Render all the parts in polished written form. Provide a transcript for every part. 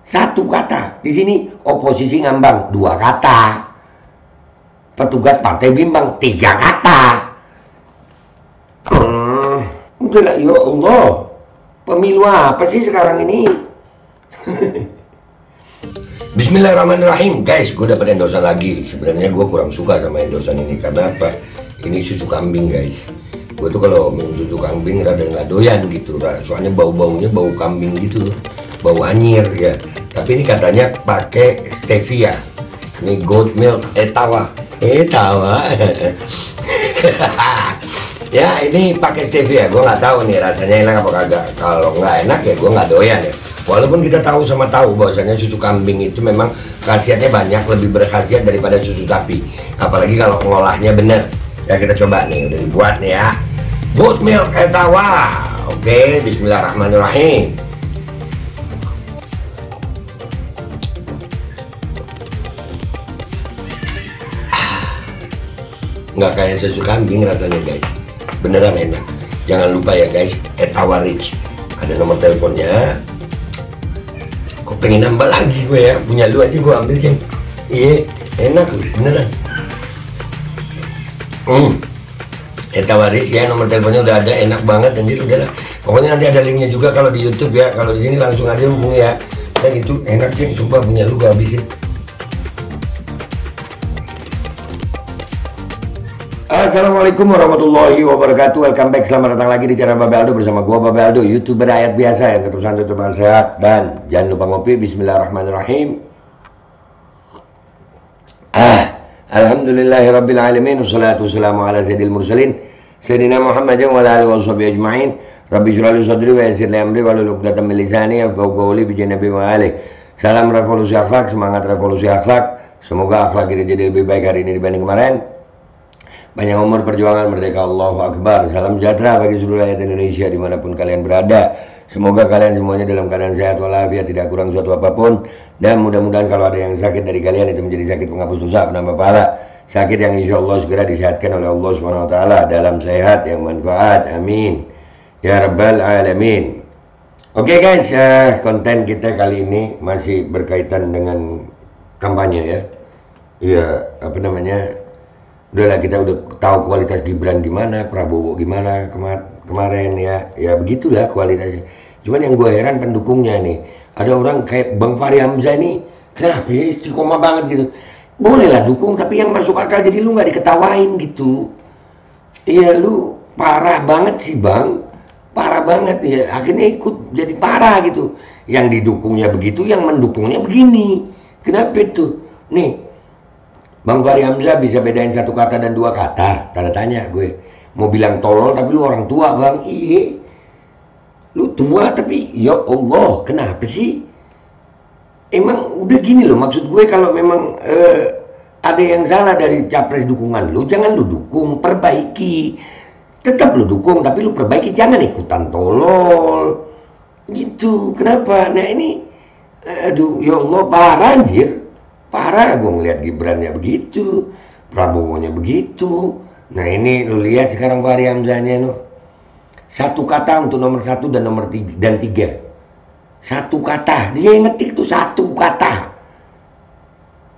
Satu kata. Di sini oposisi ngambang, dua kata. Petugas partai bimbang, tiga kata. Udahlah, ya Allah. Pemilu apa sih sekarang ini? Bismillahirrahmanirrahim. Guys, gue dapat endorsan lagi. Sebenarnya gue kurang suka sama endorsan ini. Karena apa? Ini susu kambing, guys. Gue tuh kalau minum susu kambing rada nggak doyan gitu. Soalnya bau-baunya bau kambing gitu. Bau anyir ya. Tapi ini katanya pakai stevia. Ini goat milk etawa. Ya, ini pakai stevia. Gue nggak tahu nih rasanya enak apa kagak. Kalau nggak enak ya gue nggak doyan ya. Walaupun kita tahu sama tahu bahwasanya susu kambing itu memang khasiatnya banyak, lebih berkhasiat daripada susu sapi. Apalagi kalau pengolahnya bener. Ya kita coba nih, udah dibuat nih ya. Goat milk etawa. Oke, bismillahirrahmanirrahim. Nggak kayak susu kambing rasanya, guys. Beneran enak. Jangan lupa ya, guys, Etawa Rich. Ada nomor teleponnya. Kok pengen nambah lagi gue ya? Punya lu aja gue ambil, kan. Iya, enak loh, beneran. Etawa Rich ya, nomor teleponnya udah ada, enak banget anjir, udahlah. Pokoknya nanti ada linknya juga kalau di YouTube ya. Kalau di sini langsung aja hubungi ya. Dan itu enak sih, sumpah punya lu gue habisin. Assalamualaikum warahmatullahi wabarakatuh. Welcome back, selamat datang lagi di channel Babe Aldo bersama gua Babe Aldo, YouTuber rakyat biasa yang tetap santai, tetap sehat, dan jangan lupa ngopi. Bismillahirrahmanirrahim. Alhamdulillahirabbil alamin, wassalatu wassalamu ala sayyidil mursalin sayyidina Muhammadin wa ala alihi washabihi ajmain. Rabbi shrah li sadri wa yassir li amri wahlul 'uqdatam min lisani yafqahu qawli bi janabi wa ali. Salam revolusi akhlak, semangat revolusi akhlak. Semoga akhlak kita jadi lebih baik hari ini dibanding kemarin. Panjang umur, perjuangan, merdeka, Allahu Akbar. Salam sejahtera bagi seluruh rakyat Indonesia dimanapun kalian berada. Semoga kalian semuanya dalam keadaan sehat walafiat, tidak kurang suatu apapun. Dan mudah-mudahan kalau ada yang sakit dari kalian itu menjadi sakit penghapus dosa, penambah pahala. Sakit yang insya Allah segera disehatkan oleh Allah SWT dalam sehat yang manfaat. Amin ya rabbal alamin. Oke guys, konten kita kali ini masih berkaitan dengan kampanye ya. Iya, apa namanya? Udahlah, kita udah tahu kualitas Gibran gimana, Prabowo gimana kemarin ya begitulah kualitasnya. Cuman yang gue heran pendukungnya nih, ada orang kayak Bang Fahri Hamzah nih, kenapa ya istiqomah banget gitu. Bolehlah dukung, tapi yang masuk akal, jadi lu nggak diketawain gitu. Iya, lu parah banget sih Bang, parah banget ya, akhirnya ikut jadi parah gitu. Yang didukungnya begitu, yang mendukungnya begini. Kenapa itu? Nih, Bang Fahri Hamzah bisa bedain satu kata dan dua kata. Tanda tanya gue. Mau bilang tolol tapi lu orang tua Bang. Iya. Lu tua tapi ya Allah, kenapa sih? Emang udah gini loh, maksud gue kalau memang ada yang salah dari capres dukungan lu, jangan lu dukung, perbaiki. Tetap lu dukung tapi lu perbaiki, jangan ikutan tolol. Gitu. Kenapa? Nah ini aduh ya Allah, parah anjir. Parah gue ngeliat Gibrannya begitu, Prabowo-nya begitu. Nah ini lu lihat sekarang Fahri Hamzahnya no. Satu kata untuk nomor 1 dan nomor 3 dan 3. Satu kata, dia ngetik tuh satu kata.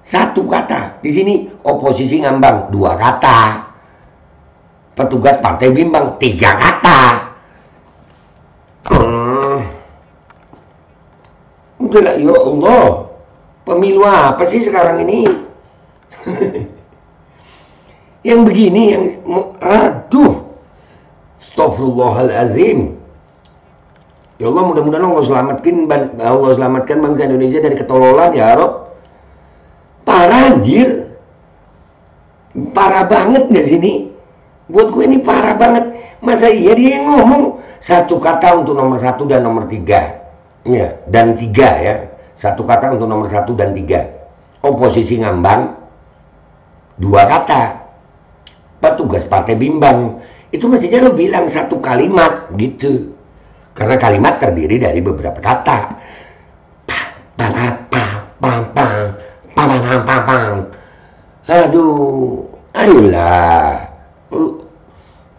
Satu kata. Di sini oposisi ngambang, dua kata. Petugas partai bimbang, tiga kata. Udahlah, ya Allah. Pemilu apa sih sekarang ini? Yang begini, yang aduh, Astaghfirullahaladzim. Ya Allah, mudah-mudahan Allah selamatkan bangsa Indonesia dari ketololan ya Rob. Parah anjir, parah banget nggak sini? Buat gue ini parah banget. Masa iya dia yang ngomong satu kata untuk nomor 1 dan nomor 3, ya, dan 3 ya. Satu kata untuk nomor 1 dan 3. Oposisi ngambang, dua kata. Petugas partai bimbang. Itu mestinya lo bilang satu kalimat gitu. Karena kalimat terdiri dari beberapa kata. Aduh, ayolah.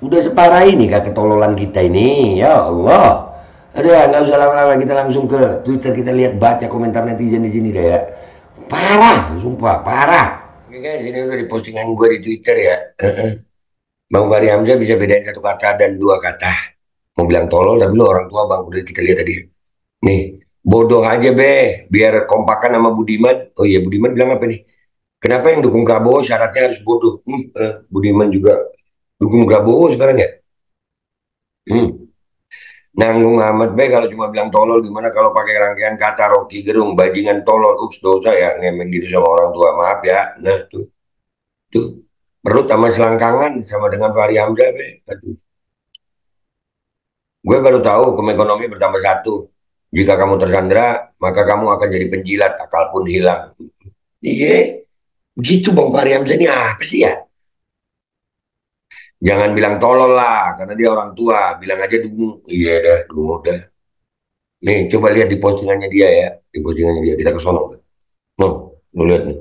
Udah separah ini kah ketololan kita ini, ya Allah. Aduh, nggak usah lama-lama, kita langsung ke Twitter, kita lihat baca komentar netizen di sini deh ya. Parah, sumpah, parah. Ini kan sini udah di postingan gue di Twitter ya. Bang Fahri Hamzah bisa bedain satu kata dan dua kata. Mau bilang tolol, tapi lu orang tua bang, udah kita lihat tadi. Nih, bodoh aja be, biar kompakan sama Budiman. Oh iya, Budiman bilang apa nih? Kenapa yang dukung Prabowo syaratnya harus bodoh? Budiman juga dukung Prabowo sekarang ya? Hmm. Nanggung amat be kalau cuma bilang tolol, gimana kalau pakai rangkaian kata Rocky Gerung, bajingan tolol, ups dosa ya ngemeng gitu sama orang tua, maaf ya. Nah tuh perut sama selangkangan sama dengan Fahri Hamzah be. Aduh. Gue baru tahu hukum ekonomi bertambah satu. Jika kamu tersandra, maka kamu akan jadi penjilat, akal pun hilang. Iya, begitu Bang Fahri Hamzah ini apa sih ya? Jangan bilang tolol lah, karena dia orang tua. Bilang aja dungu. Iya dah, dungu dah. Nih, coba lihat di postingannya dia ya. Di postingannya dia, kita ke sono. No, lu lihat nih.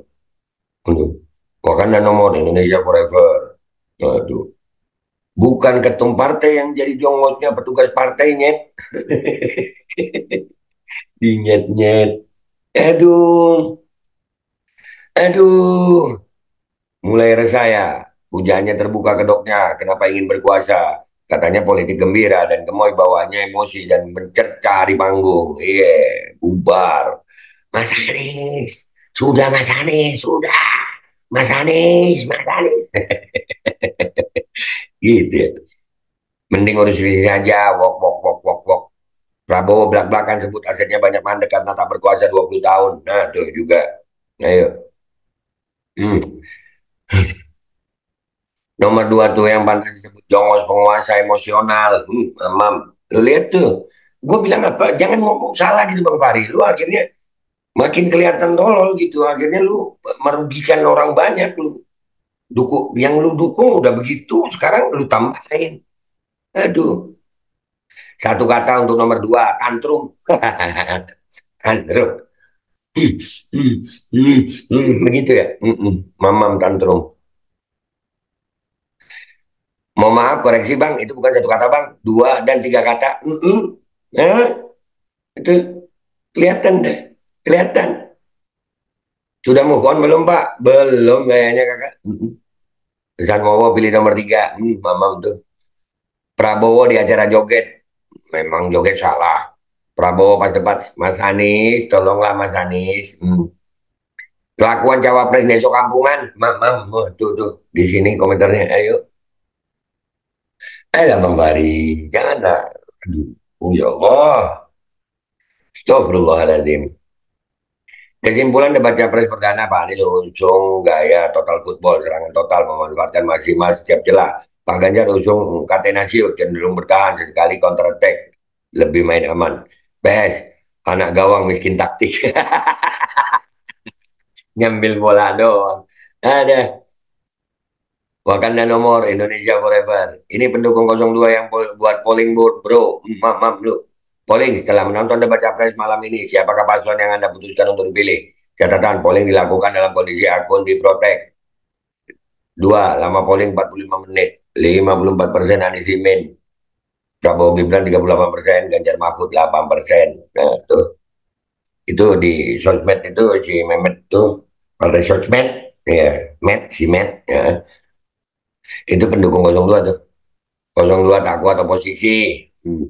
Untuk Wakanda nomor Indonesia Forever. Aduh. Bukan ketum partai yang jadi jongosnya petugas partainya. Dinyet-nyet. Aduh. Aduh. Mulai resah ya. Hujannya terbuka kedoknya. Kenapa ingin berkuasa? Katanya politik gembira dan gemoy bawaannya emosi dan mencerca di panggung. Iya, bubar. Mas Anies. Sudah Mas Anies, sudah. Mas Anies, Mas Anies. Gitu ya. Mending urus diri saja. Wok, wok, wok, wok, wok. Prabowo belak-belakan sebut asetnya banyak mandek karena tak berkuasa 20 tahun. Nah, tuh juga. Ayo. Hmm. Nomor dua tuh yang pantas disebut jongos penguasa emosional. Mamam. Lu lihat tuh. Gue bilang apa? Jangan ngomong salah gitu Bang Fahri. Lu akhirnya makin kelihatan tolol gitu. Akhirnya lu merugikan orang banyak lu. Yang lu dukung udah begitu, sekarang lu tambahin. Aduh. Satu kata untuk nomor dua, tantrum. Tantrum. Begitu ya. Mamam tantrum. Mau maaf, koreksi bang, itu bukan satu kata bang, dua dan tiga kata. Nah, itu kelihatan deh, kelihatan. Sudah move on belum pak? Belum kayaknya kakak. Pesan Wowo pilih nomor tiga. Mamam tuh. Prabowo di acara joget. Memang joget salah. Prabowo pas debat, Mas Anies, tolonglah Mas Anies. Kelakuan cawapres besok kampungan. Mam, tuh, di sini komentarnya. Ayo. Ayolah Bang Bari. Janganlah. Aduh, oh ya Allah. Astagfirullahaladzim. Kesimpulan debat capres perdana Pak Anies usung gaya total football, serangan total memanfaatkan maksimal setiap celah. Pak Ganjar usung catenaccio, cenderung bertahan sesekali counter attack, lebih main aman. PS, anak gawang miskin taktik. Ngambil bola doang. Ada Wakanda nomor Indonesia Forever. Ini pendukung 02 yang buat polling board, bro. Mam, lu. Polling setelah menonton debat capres malam ini, siapakah paslon yang Anda putuskan untuk dipilih? Catatan, polling dilakukan dalam kondisi akun diprotek. Dua, lama polling 45 menit. 54% Anies Imin. Prabowo Gibran 38%, Ganjar Mahfud 8%. Nah, tuh. Itu di sosmed itu si Mehmet tuh, partai sosmed, ya, si Met, ya. Itu pendukung 02 tuh. 02 tak kuat oposisi. Hmm.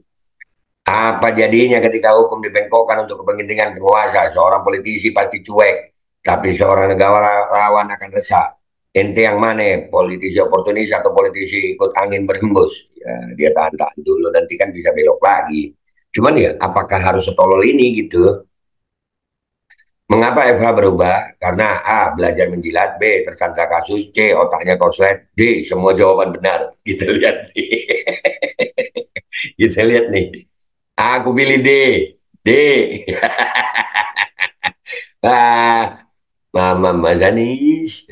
Apa jadinya ketika hukum dibengkokkan untuk kepentingan penguasa? Seorang politisi pasti cuek, tapi seorang negarawan akan resah. Ente yang mana? Politisi oportunis atau politisi ikut angin berhembus? Ya, dia tahan-tahan dulu, nanti kan bisa belok lagi. Cuman ya, apakah harus setolol ini gitu? Mengapa FH berubah? Karena A. Belajar menjilat, B. Tersandra kasus, C. Otaknya koslet, D. Semua jawaban benar. Kita lihat nih. Kita lihat nih. Aku pilih D. D. Ah, Mama Mas Anies.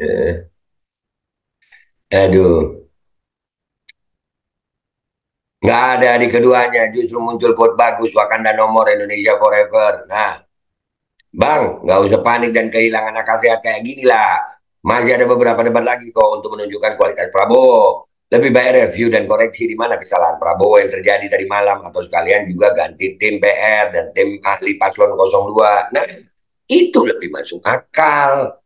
Aduh. Nggak ada di keduanya. Justru muncul quote bagus. Wakanda nomor Indonesia Forever. Nah, Bang, nggak usah panik dan kehilangan akal sehat kayak gini lah. Masih ada beberapa debat lagi kok untuk menunjukkan kualitas Prabowo. Lebih baik review dan koreksi di mana kesalahan Prabowo yang terjadi tadi malam, atau sekalian juga ganti tim PR dan tim ahli paslon 02. Nah, itu lebih masuk akal.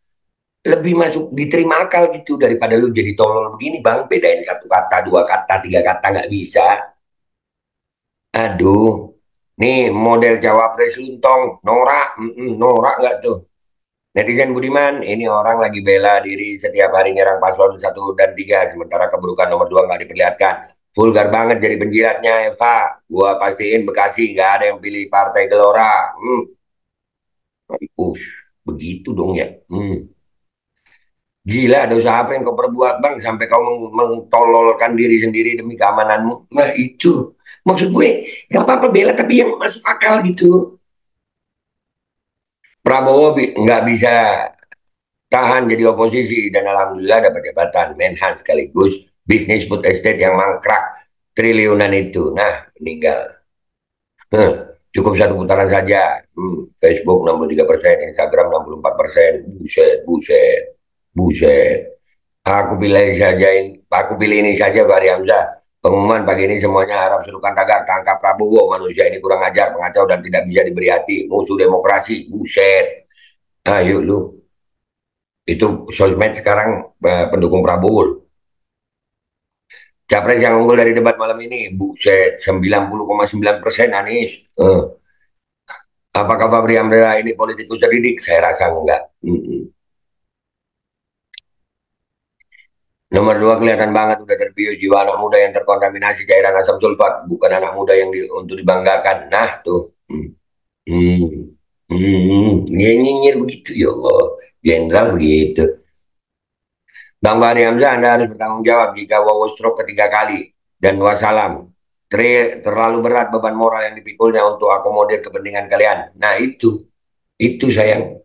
Lebih masuk diterima akal gitu, daripada lu jadi tolol begini bang, bedain satu kata, dua kata, tiga kata nggak bisa. Aduh, nih model cawapres luntong, norak, norak nggak tuh? Netizen Budiman, ini orang lagi bela diri setiap hari nyerang paslon 1 dan 3, sementara keburukan nomor 2 nggak diperlihatkan. Vulgar banget jadi penjilatnya, Eva. Gua pastiin Bekasi nggak ada yang pilih Partai Gelora. Begitu dong ya. Gila, dosa apa yang kau perbuat, Bang, sampai kau mentololkan diri sendiri demi keamananmu? Nah, itu. Maksud gue, nggak apa-apa bela, tapi yang masuk akal gitu. Prabowo nggak bisa tahan jadi oposisi, dan alhamdulillah dapat jabatan Menhan sekaligus bisnis food estate yang mangkrak triliunan itu. Nah, meninggal. Cukup satu putaran saja. Facebook 63%, Instagram 64%. Buset, buset, buset. Aku pilih ini saja, Fahri Hamzah. Pengumuman pagi ini semuanya harap serukan tagar, tangkap Prabowo. Manusia ini kurang ajar, pengacau, dan tidak bisa diberi hati. Musuh demokrasi. Buset. Ayo lu. Itu sosmed sekarang pendukung Prabowo. Capres yang unggul dari debat malam ini, buset, 90,9% Anies. Apakah Fahri Hamzah ini politikus terdidik? Saya rasa enggak. Nomor 2 kelihatan banget udah terbius jiwa anak muda yang terkontaminasi cairan asam sulfat, bukan anak muda yang untuk dibanggakan. Nah tuh, nyinyir begitu ya Allah, jenderal begitu. Bang Fahri Hamzah, Anda harus bertanggung jawab jika Wowo stroke ketiga kali, dan wassalam. Terlalu berat beban moral yang dipikulnya untuk akomodir kepentingan kalian. Nah itu sayang.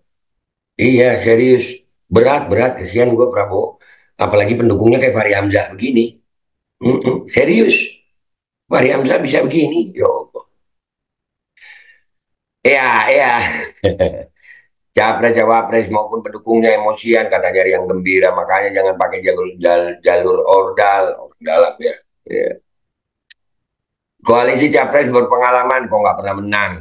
Iya serius, berat, kesian gue Prabowo. Apalagi pendukungnya kayak Fahri Hamzah begini. Serius, Fahri Hamzah bisa begini. Yo. Ya. Capres, cawapres maupun pendukungnya emosian, katanya yang gembira, makanya jangan pakai jalur ordal, orang dalam ya. Koalisi capres berpengalaman kok nggak pernah menang.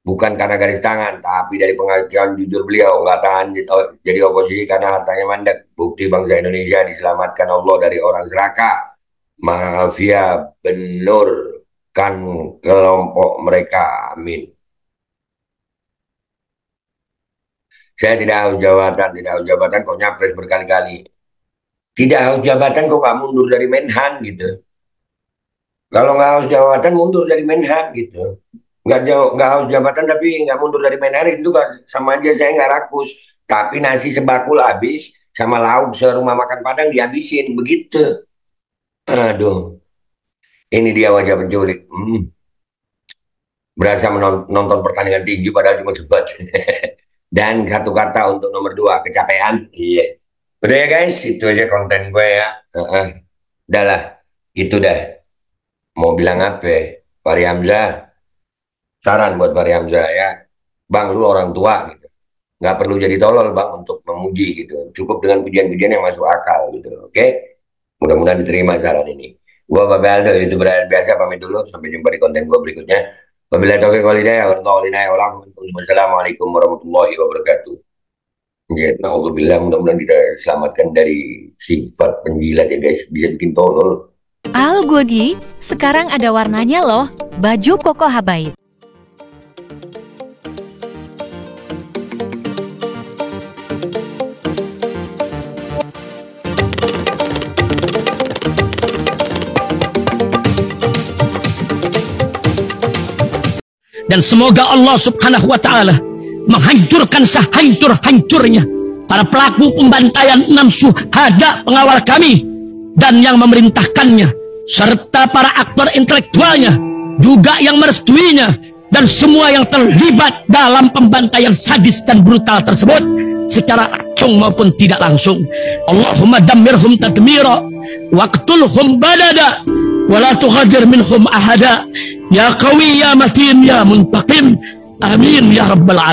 Bukan karena garis tangan, tapi dari pengakuan jujur beliau nggak tahan jadi oposisi karena hartanya mandek. Bukti bangsa Indonesia diselamatkan Allah dari orang serakah, mafia benurkan kelompok mereka. Amin. Saya tidak haus jabatan kok nyapres berkali-kali. Tidak haus jabatan kok nggak mundur dari Menhan gitu. Kalau nggak haus jabatan mundur dari Menhan gitu. Nggak haus jabatan tapi nggak mundur dari Menhan itu kan sama aja saya nggak rakus. Tapi nasi sebakul habis sama lauk serumah makan Padang dihabisin begitu. Aduh, ini dia wajah penculik. Berasa menonton pertandingan tinju padahal cuma debat. Dan satu kata untuk nomor 2, kecapean. Iya. Udah ya guys, itu aja konten gue ya. Udah lah, itu dah. Mau bilang apa? Fahri Hamzah, saran buat Fahri Hamzah ya. Bang, lu orang tua gitu. Nggak perlu jadi tolol bang untuk memuji gitu. Cukup dengan pujian-pujian yang masuk akal gitu. Oke? Mudah-mudahan diterima saran ini. Gua Bapak Aldo, itu biasa pamit dulu. Sampai jumpa di konten gua berikutnya. Wabillahi taufiq wal hidayah. Wassalamualaikum warahmatullahi wabarakatuh. Ya, naudzubillah, mudah-mudahan kita selamatkan dari sifat penjilat ya guys, bisa bikin tolol. Algogi, sekarang ada warnanya loh, baju koko habaib. Dan semoga Allah subhanahu wa ta'ala menghancurkan sehancur-hancurnya para pelaku pembantaian 6 syuhada pengawal kami dan yang memerintahkannya, serta para aktor intelektualnya juga yang merestuinya, dan semua yang terlibat dalam pembantaian sadis dan brutal tersebut secara langsung maupun tidak langsung. Allahumma dammirhum tadmira waqtulhum balada wala tughadir minhum ahada ya qawi ya matin ya muntaqim. Amin ya rabbal alamin.